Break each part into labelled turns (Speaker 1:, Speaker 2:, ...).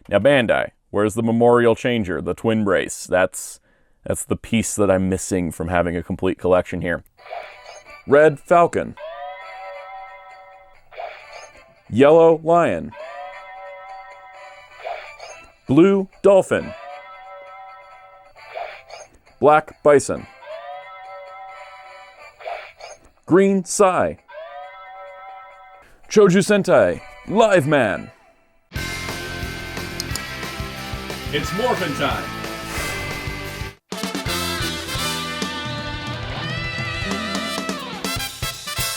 Speaker 1: Now Bandai, where's the memorial changer, the twin brace? That's the piece that I'm missing from having a complete collection here. Red Falcon. Yellow Lion. Blue Dolphin. Black Bison. Green Sai. Choju Sentai, Liveman. It's morphin' time.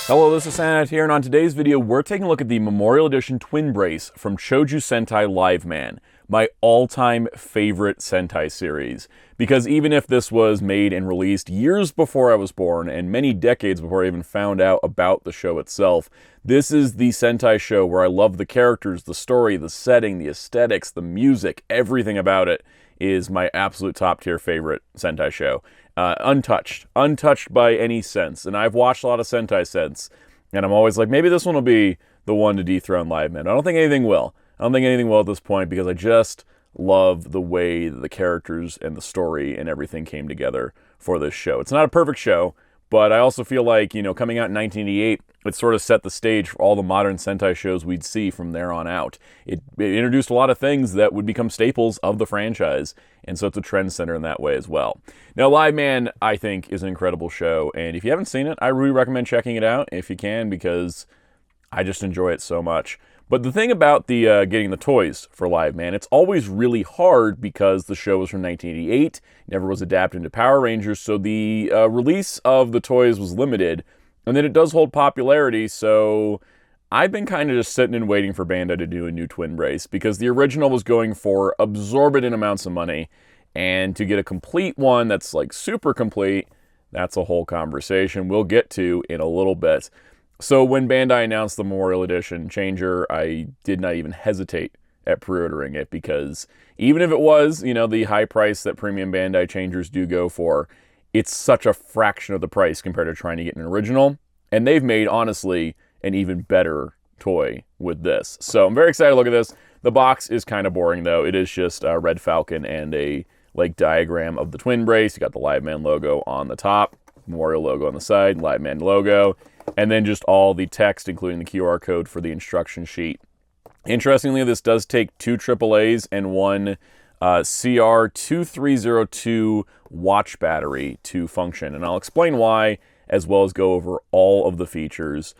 Speaker 1: Hello, this is Soundout here, and on today's video, we're taking a look at the Memorial Edition Twin Brace from Choju Sentai Liveman, my all-time favorite Sentai series. Because even if this was made and released years before I was born, and many decades before I even found out about the show itself, this is the Sentai show where I love the characters, the story, the setting, the aesthetics, the music, everything about it is my absolute top-tier favorite Sentai show. Untouched by any sense. And I've watched a lot of Sentai since, and I'm always like, maybe this one will be the one to dethrone Liveman. I don't think anything will. I don't think anything will at this point, because I just love the way the characters and the story and everything came together for this show. It's not a perfect show, but I also feel like, you know, coming out in 1988, it sort of set the stage for all the modern Sentai shows we'd see from there on out. It introduced a lot of things that would become staples of the franchise, and so it's a trend center in that way as well. Now, Liveman, I think, is an incredible show, and if you haven't seen it, I really recommend checking it out if you can, because I just enjoy it so much. But the thing about the getting the toys for Liveman, it's always really hard because the show was from 1988, never was adapted into Power Rangers, so the release of the toys was limited, and then it does hold popularity, so I've been kind of just sitting and waiting for Bandai to do a new twin brace, because the original was going for exorbitant amounts of money, and to get a complete one that's like super complete, that's a whole conversation we'll get to in a little bit. So when Bandai announced the Memorial Edition changer, I did not even hesitate at pre-ordering it, because even if it was, you know, the high price that premium Bandai changers do go for, it's such a fraction of the price compared to trying to get an original. And they've made, honestly, an even better toy with this. So I'm very excited to look at this. The box is kind of boring, though. It is just a Red Falcon and a like diagram of the twin brace. You got the Liveman logo on the top, Memorial logo on the side, Liveman logo, and then just all the text, including the QR code for the instruction sheet. Interestingly, this does take 2 AAAs and 1 CR2302 watch battery to function, and I'll explain why, as well as go over all of the features.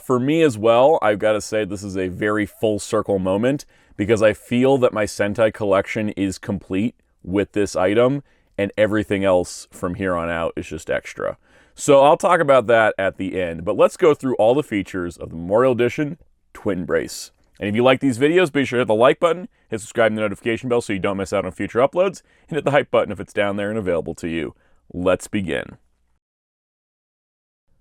Speaker 1: For me as well, I've got to say this is a very full circle moment, because I feel that my Sentai collection is complete with this item, and everything else from here on out is just extra. So I'll talk about that at the end, but let's go through all the features of the Memorial Edition Twin Brace. And if you like these videos, be sure to hit the like button, hit subscribe and the notification bell so you don't miss out on future uploads, and hit the hype button if it's down there and available to you. Let's begin.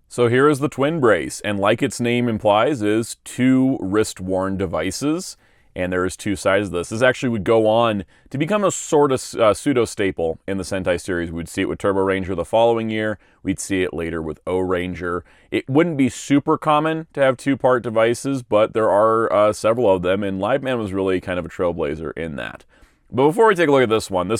Speaker 1: So here is the Twin Brace, and like its name implies, is 2 wrist-worn devices. And there's 2 sides of this. This actually would go on to become a sort of pseudo-staple in the Sentai series. We'd see it with Turbo Ranger the following year. We'd see it later with O-Ranger. It wouldn't be super common to have 2-part devices, but there are several of them, and Liveman was really kind of a trailblazer in that. But before we take a look at this one,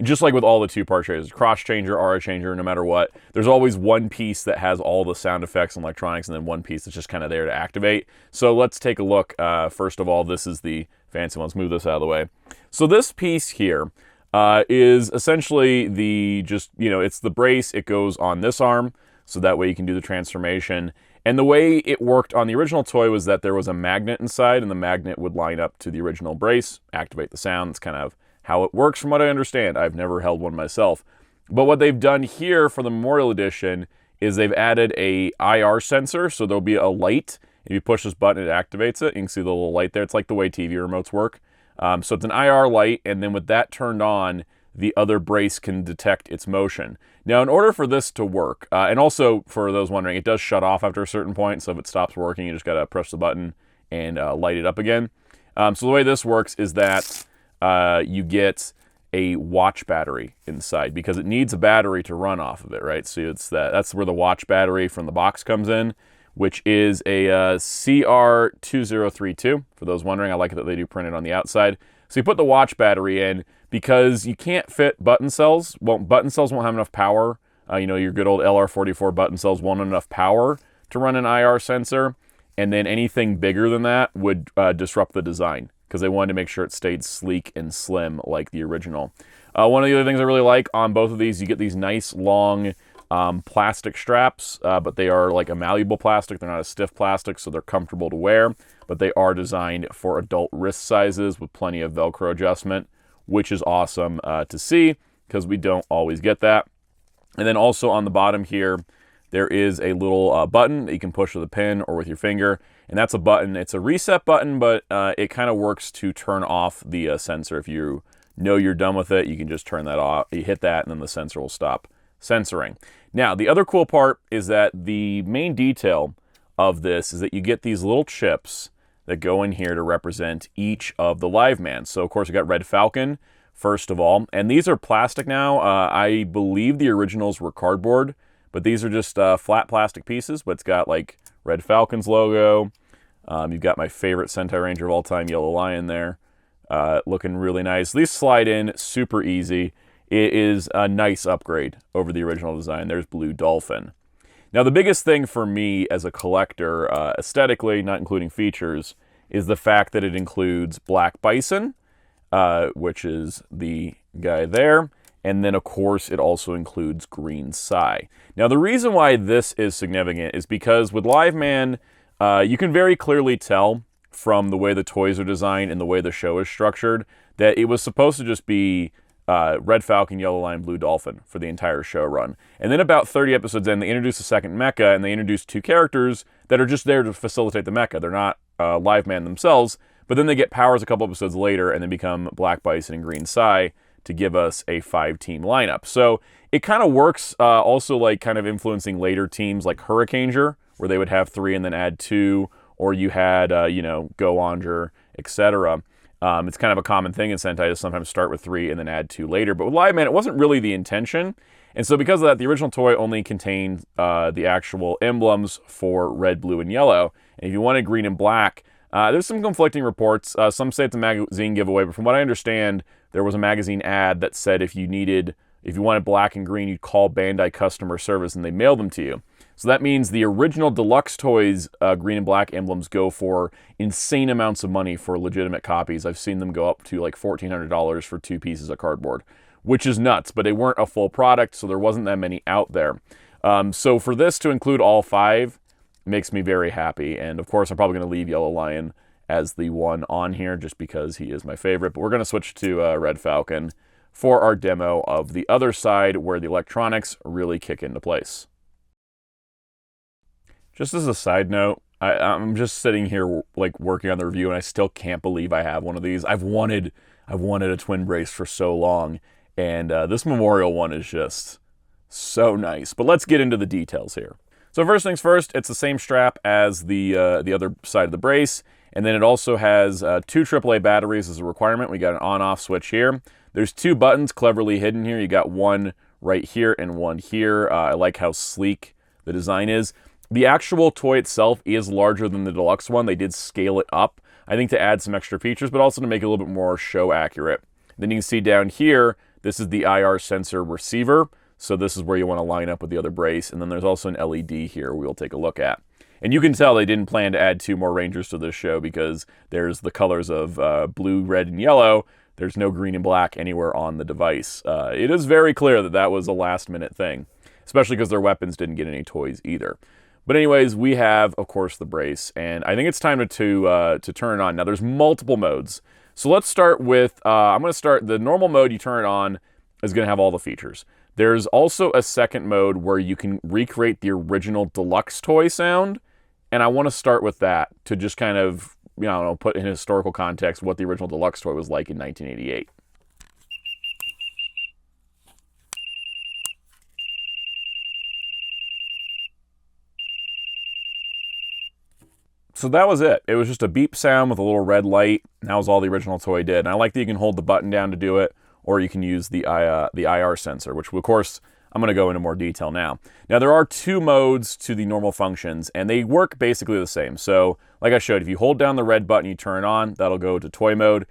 Speaker 1: just like with all the 2-part changers, cross changer, aura changer, no matter what, there's always one piece that has all the sound effects and electronics, and then one piece that's just kind of there to activate. So let's take a look. First of all, this is the fancy one. Let's move this out of the way. So this piece here is essentially it's the brace. It goes on this arm, so that way you can do the transformation. And the way it worked on the original toy was that there was a magnet inside, and the magnet would line up to the original brace, activate the sound. That's kind of how it works from what I understand. I've never held one myself. But what they've done here for the Memorial Edition is they've added a IR sensor, so there'll be a light. If you push this button, it activates it. You can see the little light there. It's like the way TV remotes work. So it's an IR light, and then with that turned on, the other brace can detect its motion. Now, in order for this to work, and also for those wondering, it does shut off after a certain point, so if it stops working, you just gotta press the button and light it up again. So the way this works is that you get a watch battery inside, because it needs a battery to run off of it, right? So that's where the watch battery from the box comes in, which is a CR2032. For those wondering, I like it that they do print it on the outside. So you put the watch battery in because you can't fit button cells. Well, button cells won't have enough power. You know, your good old LR44 button cells won't have enough power to run an IR sensor. And then anything bigger than that would disrupt the design because they wanted to make sure it stayed sleek and slim like the original. One of the other things I really like on both of these, you get these nice long plastic straps, but they are like a malleable plastic. They're not a stiff plastic, so they're comfortable to wear, but they are designed for adult wrist sizes with plenty of Velcro adjustment, which is awesome to see because we don't always get that. And then also on the bottom here, there is a little button that you can push with a pin or with your finger, and that's a button. It's a reset button, but it kind of works to turn off the sensor. If you know you're done with it, you can just turn that off. You hit that, and then the sensor will stop censoring. Now, the other cool part is that the main detail of this is that you get these little chips that go in here to represent each of the Liveman. So, of course, you got Red Falcon, first of all, and these are plastic now. I believe the originals were cardboard, but these are just flat plastic pieces, but it's got like Red Falcon's logo. You've got my favorite Sentai Ranger of all time, Yellow Lion there, looking really nice. These slide in super easy. It is a nice upgrade over the original design. There's Blue Dolphin. Now, the biggest thing for me as a collector, aesthetically, not including features, is the fact that it includes Black Bison, which is the guy there. And then, of course, it also includes Green Sai. Now, the reason why this is significant is because with Liveman, you can very clearly tell from the way the toys are designed and the way the show is structured that it was supposed to just be Red Falcon, Yellow Lion, Blue Dolphin for the entire show run. And then about 30 episodes in, they introduce a second mecha, and they introduce two characters that are just there to facilitate the mecha. They're not Liveman themselves, but then they get powers a couple episodes later and then become Black Bison and Green Sai to give us a 5-team lineup. So it kind of works also like kind of influencing later teams like Hurricaneger, where they would have 3 and then add 2, or you had, you know, Go-Onger, etc. It's kind of a common thing in Sentai to sometimes start with 3 and then add 2 later. But with Liveman, it wasn't really the intention. And so because of that, the original toy only contained the actual emblems for red, blue, and yellow. And if you wanted green and black, there's some conflicting reports. Some say it's a magazine giveaway, but from what I understand, there was a magazine ad that said if you wanted black and green, you'd call Bandai customer service and they mail them to you. So that means the original deluxe toys, green and black emblems, go for insane amounts of money for legitimate copies. I've seen them go up to like $1,400 for 2 pieces of cardboard, which is nuts, but they weren't a full product, so there wasn't that many out there. So for this to include all 5 makes me very happy. And of course, I'm probably going to leave Yellow Lion as the one on here just because he is my favorite. But we're going to switch to Red Falcon for our demo of the other side where the electronics really kick into place. Just as a side note, I'm just sitting here like working on the review, and I still can't believe I have one of these. I've wanted a twin brace for so long, and this memorial one is just so nice. But let's get into the details here. So first things first, it's the same strap as the other side of the brace, and then it also has 2 AAA batteries as a requirement. We got an on-off switch here. There's 2 buttons cleverly hidden here. You got one right here and one here. I like how sleek the design is. The actual toy itself is larger than the deluxe one. They did scale it up, I think, to add some extra features, but also to make it a little bit more show accurate. Then you can see down here, this is the IR sensor receiver. So this is where you want to line up with the other brace. And then there's also an LED here we'll take a look at. And you can tell they didn't plan to add 2 more Rangers to this show because there's the colors of blue, red, and yellow. There's no green and black anywhere on the device. It is very clear that that was a last-minute thing, especially because their weapons didn't get any toys either. But anyways, we have, of course, the brace, and I think it's time to turn it on. Now, there's multiple modes. So let's start with, I'm going to start, the normal mode you turn it on is going to have all the features. There's also a second mode where you can recreate the original deluxe toy sound, and I want to start with that to just kind of, you know, put in historical context what the original deluxe toy was like in 1988. So that was it. It was just a beep sound with a little red light, and that was all the original toy did. And I like that you can hold the button down to do it, or you can use the IR sensor, which, of course, I'm going to go into more detail now. Now, there are 2 modes to the normal functions, and they work basically the same. So, like I showed, if you hold down the red button, you turn it on, that'll go to toy mode.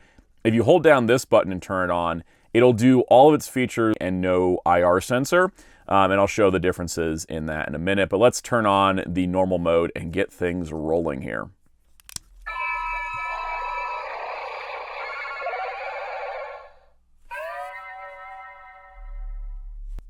Speaker 1: If you hold down this button and turn it on, it'll do all of its features and no IR sensor. And I'll show the differences in that in a minute. But let's turn on the normal mode and get things rolling here.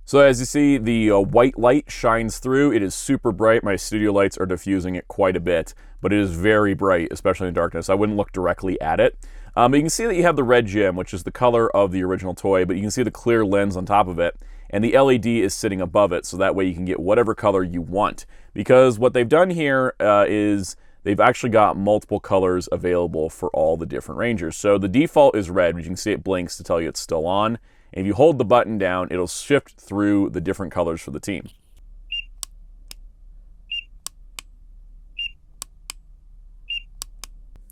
Speaker 1: So as you see, the white light shines through. It is super bright. My studio lights are diffusing it quite a bit, but it is very bright, especially in darkness. I wouldn't look directly at it. But you can see that you have the red gem, which is the color of the original toy, but you can see the clear lens on top of it, and the LED is sitting above it, so that way you can get whatever color you want. Because what they've done here is they've actually got multiple colors available for all the different Rangers. So the default is red, which you can see it blinks to tell you it's still on. And if you hold the button down, it'll shift through the different colors for the team.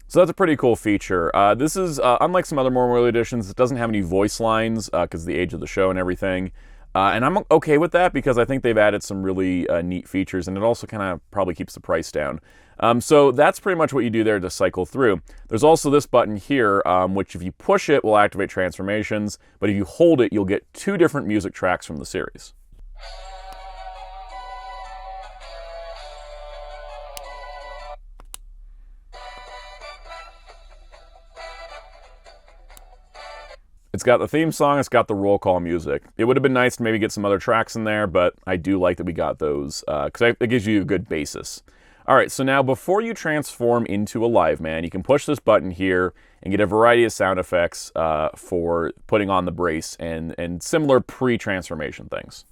Speaker 1: So that's a pretty cool feature. This is, unlike some other Memorial Editions, it doesn't have any voice lines because of the age of the show and everything. And I'm okay with that because I think they've added some really neat features, and it also kind of probably keeps the price down. So that's pretty much what you do there to cycle through. There's also this button here, which if you push it will activate transformations, but if you hold it, you'll get 2 different music tracks from the series. It's got the theme song, it's got the roll call music. It would have been nice to maybe get some other tracks in there, but I do like that we got those, because it gives you a good basis. All right, so now before you transform into a Liveman, you can push this button here and get a variety of sound effects for putting on the brace and similar pre-transformation things.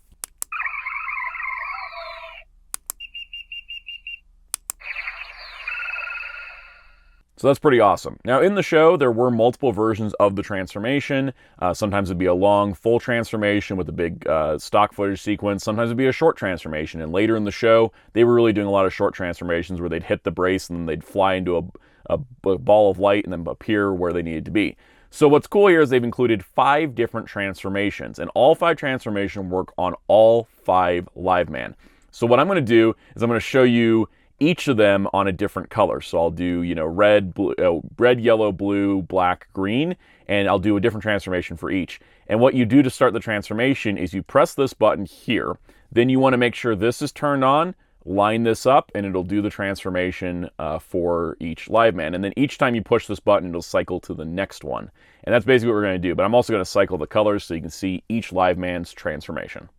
Speaker 1: So that's pretty awesome. Now in the show, there were multiple versions of the transformation. Sometimes it'd be a long, full transformation with a big stock footage sequence. Sometimes it'd be a short transformation. And later in the show, they were really doing a lot of short transformations where they'd hit the brace and then they'd fly into a ball of light and then appear where they needed to be. So what's cool here is they've included 5 different transformations, and all 5 transformations work on all 5 Liveman. So what I'm going to do is I'm going to show you each of them on a different color. So I'll do, red, yellow, blue, black, green, and I'll do a different transformation for each. And what you do to start the transformation is you press this button here. Then you want to make sure this is turned on, line this up, and it'll do the transformation for each Liveman. And then each time you push this button, it'll cycle to the next one. And that's basically what we're going to do. But I'm also going to cycle the colors so you can see each Liveman's transformation.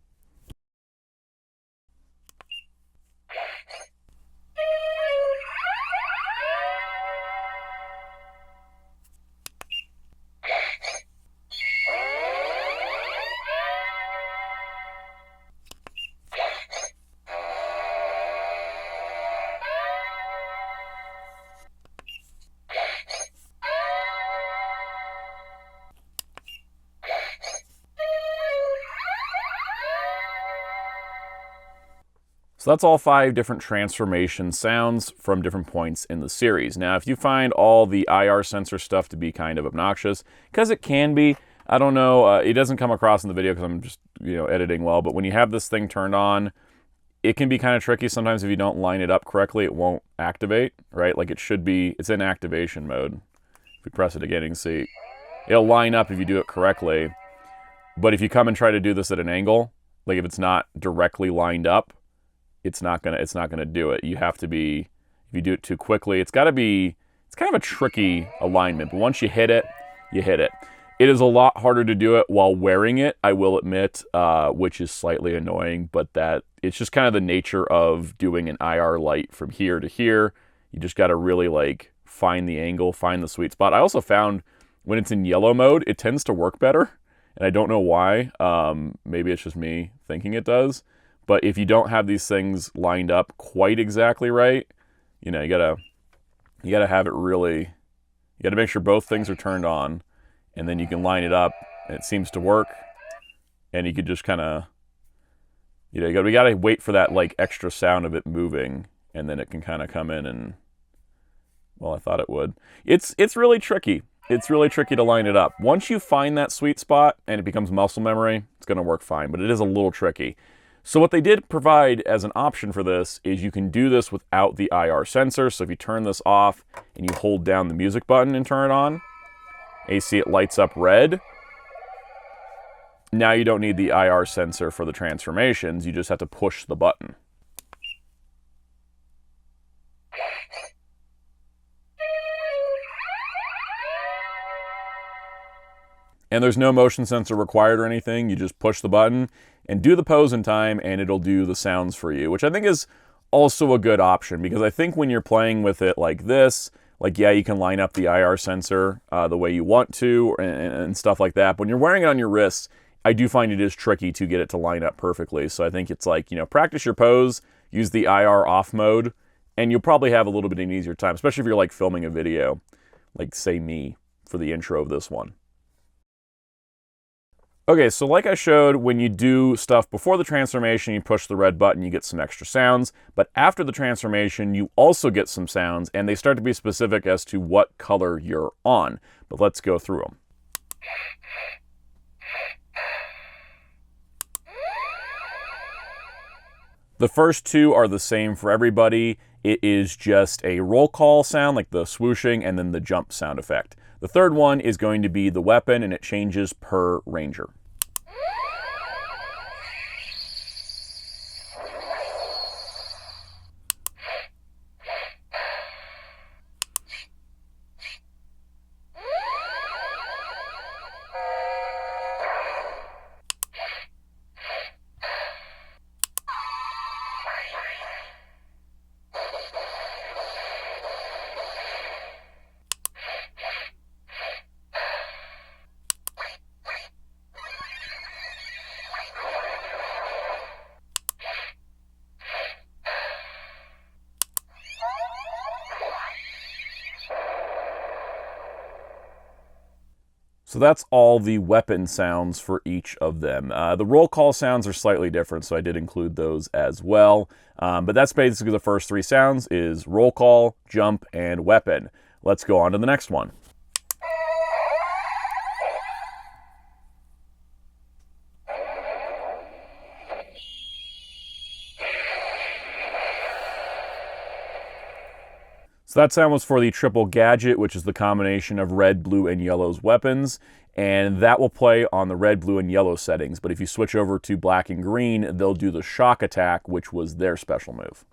Speaker 1: So that's all 5 different transformation sounds from different points in the series. Now, if you find all the IR sensor stuff to be kind of obnoxious, because it can be, I don't know, it doesn't come across in the video because I'm just, editing well, but when you have this thing turned on, it can be kind of tricky. Sometimes if you don't line it up correctly, it won't activate, right? Like it should be, it's in activation mode. If we press it again, you can see it'll line up if you do it correctly. But if you come and try to do this at an angle, like if it's not directly lined up, it's not gonna do it. You have to be, if you do it too quickly, it's kind of a tricky alignment, but once you hit it, you hit it. It is a lot harder to do it while wearing it, I will admit, which is slightly annoying, but that it's just kind of the nature of doing an IR light from here to here. You just gotta really like find the angle, find the sweet spot. I also found when it's in yellow mode, it tends to work better, and I don't know why. Maybe it's just me thinking it does. But if you don't have these things lined up quite exactly right, you gotta have it really, you gotta make sure both things are turned on, and then you can line it up, and it seems to work. And you could just kind of, we gotta wait for that like extra sound of it moving, and then it can kind of come in and, well, I thought it would. It's really tricky. It's really tricky to line it up. Once you find that sweet spot and it becomes muscle memory, it's gonna work fine, but it is a little tricky. So what they did provide as an option for this is you can do this without the IR sensor. So if you turn this off and you hold down the music button and turn it on, And you see it lights up red. Now you don't need the IR sensor for the transformations, you just have to push the button. And there's no motion sensor required or anything, you just push the button and do the pose in time and it'll do the sounds for you, which I think is also a good option, because I think when you're playing with it like this, like, yeah, you can line up the IR sensor the way you want to and stuff like that. But when you're wearing it on your wrists, I do find it is tricky to get it to line up perfectly. So I think it's like, you know, practice your pose, use the IR off mode, and you'll probably have a little bit of an easier time, especially if you're like filming a video, like say me for the intro of this one. Okay, so like I showed, when you do stuff before the transformation, you push the red button, you get some extra sounds. But after the transformation, you also get some sounds, and they start to be specific as to what color you're on. But let's go through them. The first two are the same for everybody. It is just a roll call sound, like the swooshing, and then the jump sound effect. The third one is going to be the weapon, and it changes per ranger. So that's all the weapon sounds for each of them. The roll call sounds are slightly different, so I did include those as well. But that's basically the first three sounds is roll call, jump, and weapon. Let's go on to the next one. So that sound was for the triple gadget, which is the combination of red, blue, and yellow's weapons. And that will play on the red, blue, and yellow settings. But if you switch over to black and green, they'll do the shock attack, which was their special move.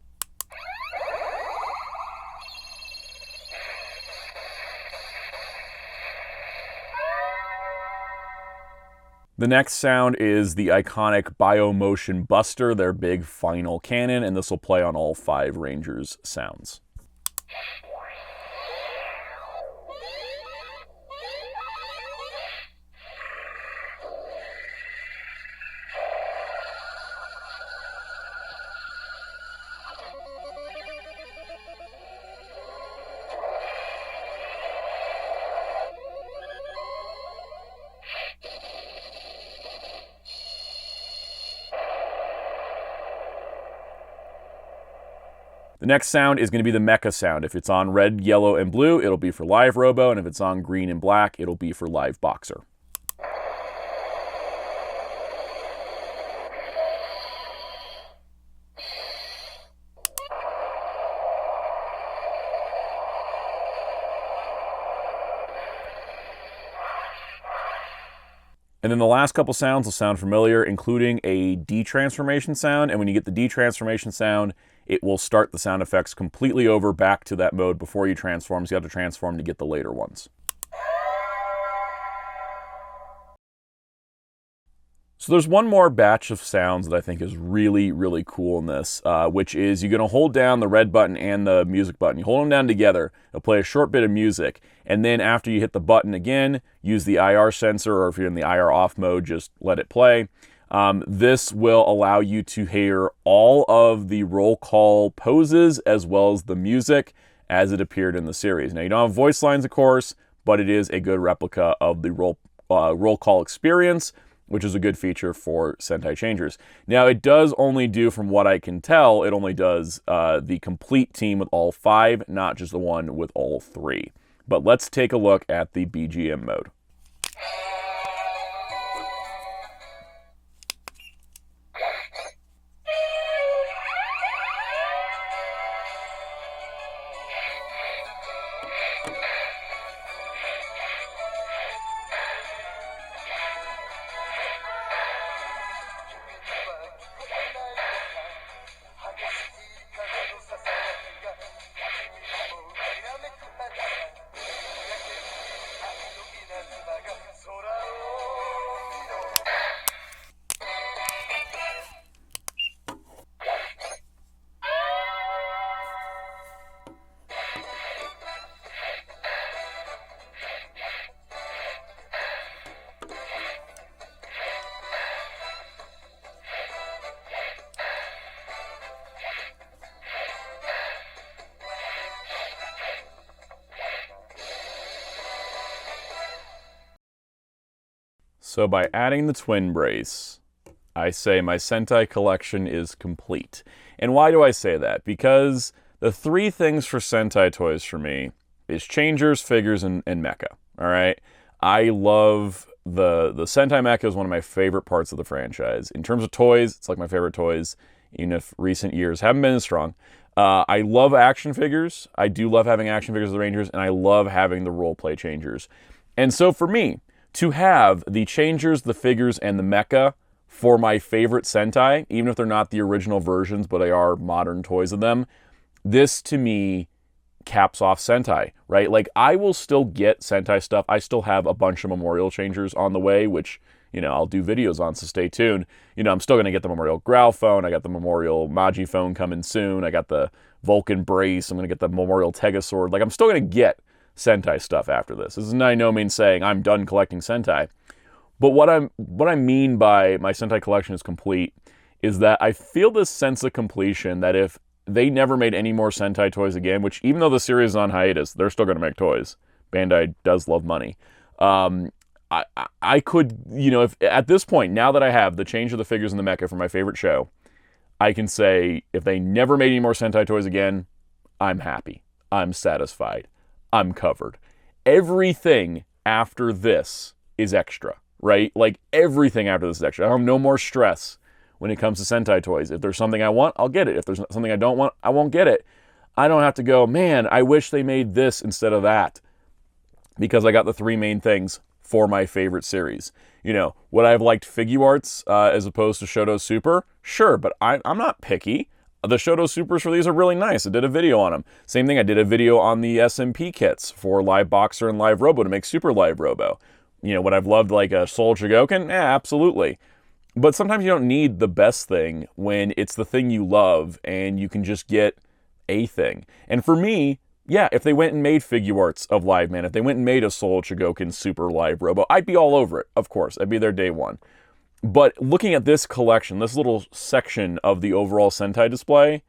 Speaker 1: The next sound is the iconic Biomotion Buster, their big final cannon, and this will play on all 5 Rangers' sounds. The next sound is going to be the mecha sound. If it's on red, yellow, and blue, it'll be for live robo, and if it's on green and black, it'll be for live boxer. And then the last couple sounds will sound familiar, including a detransformation sound. And when you get the detransformation sound, it will start the sound effects completely over back to that mode before you transform. So you have to transform to get the later ones. So there's one more batch of sounds that I think is really, really cool in this, which is you're going to hold down the red button and the music button. You hold them down together, it'll play a short bit of music, and then after you hit the button again, use the IR sensor, or if you're in the IR off mode, just let it play. This will allow you to hear all of the roll call poses as well as the music as it appeared in the series. Now, you don't have voice lines, of course, but it is a good replica of the roll call experience, which is a good feature for Sentai Changers. Now, it does only do, from what I can tell, it only does the complete team with all 5, not just the one with all 3. But let's take a look at the BGM mode. So by adding the twin brace, I say my Sentai collection is complete. And why do I say that? Because the three things for Sentai toys for me is changers, figures, and mecha. All right? I love the Sentai mecha is one of my favorite parts of the franchise. In terms of toys, it's like my favorite toys, even if recent years haven't been as strong. I love action figures. I do love having action figures of the Rangers, and I love having the role-play changers. And so for me, to have the changers, the figures, and the mecha for my favorite Sentai, even if they're not the original versions, but they are modern toys of them, this to me caps off Sentai, right? Like, I will still get Sentai stuff. I still have a bunch of Memorial changers on the way, which, you know, I'll do videos on, so stay tuned. You know, I'm still going to get the Memorial Growl phone. I got the Memorial Magi phone coming soon. I got the Vulcan brace. I'm going to get the Memorial Tegasword. Like, I'm still going to get Sentai stuff after this. This is by no means saying I'm done collecting Sentai. But what I mean by my Sentai collection is complete is that I feel this sense of completion that if they never made any more Sentai toys again, which even though the series is on hiatus, they're still going to make toys. Bandai does love money. I could, you know, if at this point, now that I have the change of the figures and the mecha for my favorite show, I can say if they never made any more Sentai toys again, I'm happy. I'm satisfied. I'm covered. Everything after this is extra, right? Like, everything after this is extra. I have no more stress when it comes to Sentai toys. If there's something I want, I'll get it. If there's something I don't want, I won't get it. I don't have to go, man, I wish they made this instead of that, because I got the three main things for my favorite series. You know, would I have liked Figuarts as opposed to Shoto Super? Sure, but I'm not picky. The Shoto Supers for these are really nice. I did a video on them. Same thing, I did a video on the SMP kits for Live Boxer and Live Robo to make Super Live Robo. You know, would I've loved like a Soul Chogokin? Yeah, absolutely. But sometimes you don't need the best thing when it's the thing you love and you can just get a thing. And for me, yeah, if they went and made Figuarts of Liveman, if they went and made a Soul Chogokin Super Live Robo, I'd be all over it, of course. I'd be there day one. But looking at this collection, this little section of the overall Sentai display,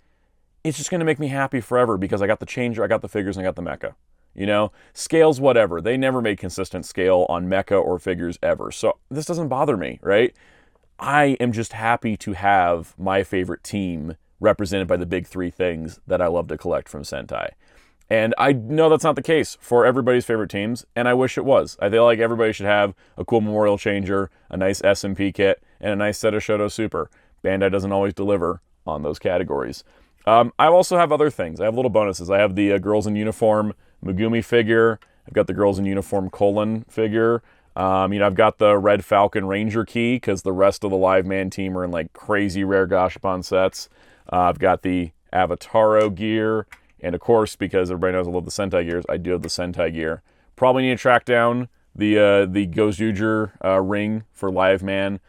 Speaker 1: it's just going to make me happy forever because I got the changer, I got the figures, and I got the mecha. You know, scales, whatever. They never made consistent scale on mecha or figures ever. So this doesn't bother me, right? I am just happy to have my favorite team represented by the big three things that I love to collect from Sentai. And I know that's not the case for everybody's favorite teams, and I wish it was. I feel like everybody should have a cool Memorial Changer, a nice SMP kit, and a nice set of Shoto Super. Bandai doesn't always deliver on those categories. I also have other things. I have little bonuses. I have the Girls in Uniform Megumi figure. I've got the Girls in Uniform Colon figure. You know, I've got the Red Falcon Ranger key because the rest of the Liveman team are in like crazy rare Gashapon sets. I've got the Avataro gear. And of course, because everybody knows I love the Sentai gears, I do have the Sentai gear. Probably need to track down the Gozuger ring for Liveman.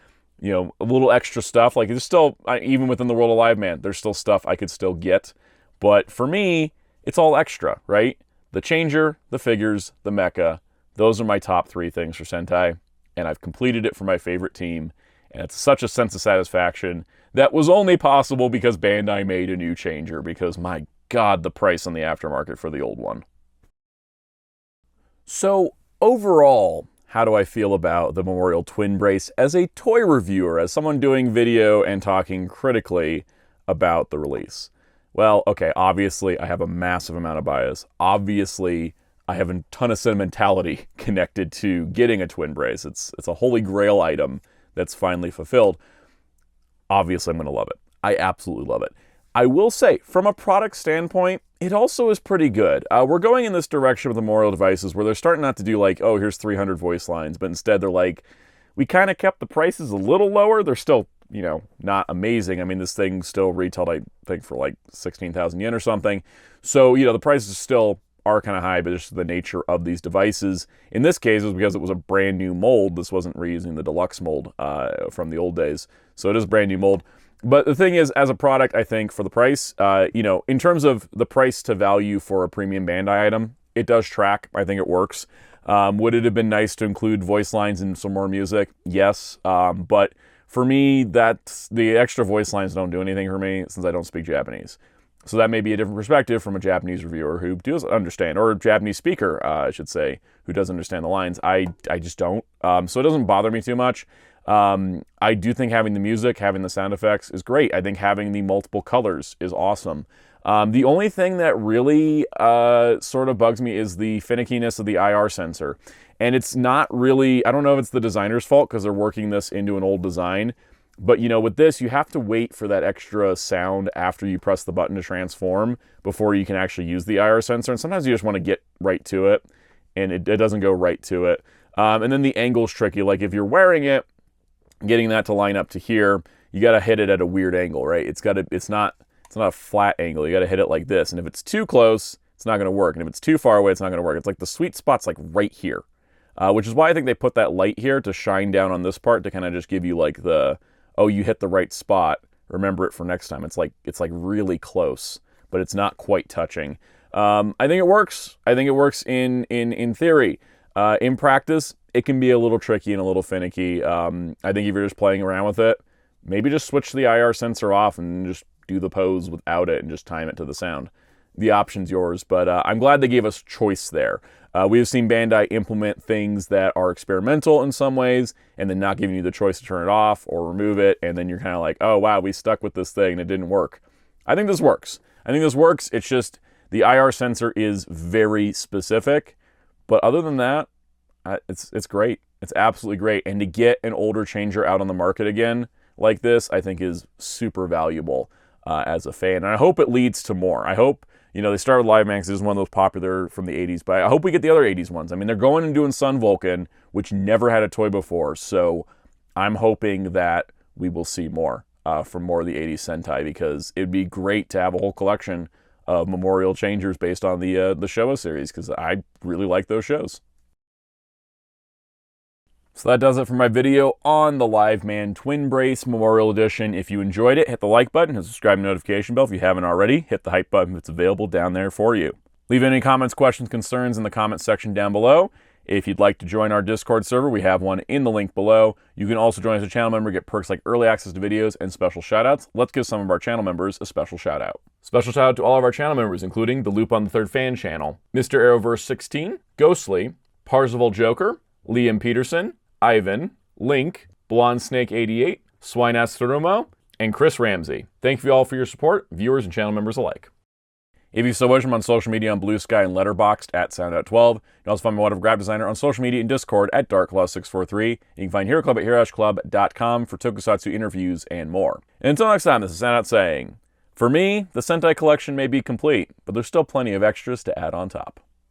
Speaker 1: You know, a little extra stuff. Like, there's still, even within the world of Liveman, there's still stuff I could still get. But for me, it's all extra, right? The changer, the figures, the mecha. Those are my top three things for Sentai. And I've completed it for my favorite team. And it's such a sense of satisfaction that was only possible because Bandai made a new changer. Because, my God, the price on the aftermarket for the old one. So, overall, how do I feel about the Memorial Twin Brace as a toy reviewer, as someone doing video and talking critically about the release? Well, okay, obviously I have a massive amount of bias. Obviously, I have a ton of sentimentality connected to getting a twin brace. It's a holy grail item that's finally fulfilled. Obviously, I'm going to love it. I absolutely love it. I will say, from a product standpoint, it also is pretty good. We're going in this direction with the Memorial devices where they're starting not to do like, oh, here's 300 voice lines, but instead they're like, we kind of kept the prices a little lower. They're still, you know, not amazing. I mean, this thing still retailed, I think, for like 16,000 yen or something. So, you know, the prices still are kind of high, but it's just the nature of these devices. In this case, it was because it was a brand new mold. This wasn't reusing the deluxe mold from the old days. So it is a brand new mold. But the thing is, as a product, I think for the price, you know, in terms of the price to value for a premium Bandai item, it does track. I think it works. Would it have been nice to include voice lines and some more music? Yes. But for me, that's the extra voice lines don't do anything for me since I don't speak Japanese. So that may be a different perspective from a Japanese reviewer who does understand, or a Japanese speaker, I should say, who doesn't understand the lines. I just don't. So it doesn't bother me too much. I do think having the music, having the sound effects is great. I think having the multiple colors is awesome. The only thing that really sort of bugs me is the finickiness of the IR sensor. And it's not really, I don't know if it's the designer's fault because they're working this into an old design. But, you know, with this, you have to wait for that extra sound after you press the button to transform before you can actually use the IR sensor. And sometimes you just want to get right to it, and it doesn't go right to it. And then the angle's tricky. Like, if you're wearing it, getting that to line up to here, you got to hit it at a weird angle, right? It's not a flat angle. You got to hit it like this. And if it's too close, it's not going to work. And if it's too far away, it's not going to work. It's like the sweet spot's like right here, which is why I think they put that light here to shine down on this part to kind of just give you like the, oh, you hit the right spot. Remember it for next time. It's like really close, but it's not quite touching. I think it works. I think it works in theory. In practice, it can be a little tricky and a little finicky. I think if you're just playing around with it, maybe just switch the IR sensor off and just do the pose without it and just time it to the sound. The option's yours, but I'm glad they gave us choice there. We have seen Bandai implement things that are experimental in some ways and then not giving you the choice to turn it off or remove it, and then you're kind of like, oh wow, we stuck with this thing and it didn't work. I think this works. It's just the IR sensor is very specific, but other than that, it's great. It's absolutely great. And to get an older changer out on the market again like this, I think is super valuable as a fan. And I hope it leads to more. I hope, you know, they started with Liveman because this is one of those popular from the 80s, but I hope we get the other 80s ones. I mean, they're going and doing Sun Vulcan, which never had a toy before, so I'm hoping that we will see more from more of the 80s Sentai, because it'd be great to have a whole collection of memorial changers based on the Showa series, because I really like those shows. So that does it for my video on the Liveman Twin Brace Memorial Edition. If you enjoyed it, hit the like button and subscribe to the notification bell if you haven't already. Hit the hype button if it's available down there for you. Leave any comments, questions, concerns in the comments section down below. If you'd like to join our Discord server, we have one in the link below. You can also join as a channel member, get perks like early access to videos and special shoutouts. Let's give some of our channel members a special shout out. Special shout out to all of our channel members, including the Loop on the Third Fan channel, Mr. Arrowverse 16, Ghostly, Parzival Joker, Liam Peterson, Ivan, Link, Blonde Snake 88, Swine Asterumo, and Chris Ramsey. Thank you all for your support, viewers and channel members alike. If you so wish, I'm on social media on Blue Sky and Letterboxd at Soundout12. You can also find my What Graphic Designer on social media and Discord at DarkClaw643. You can find Hero Club at HeroClub.com for tokusatsu interviews and more. And until next time, this is Soundout saying, for me, the Sentai collection may be complete, but there's still plenty of extras to add on top.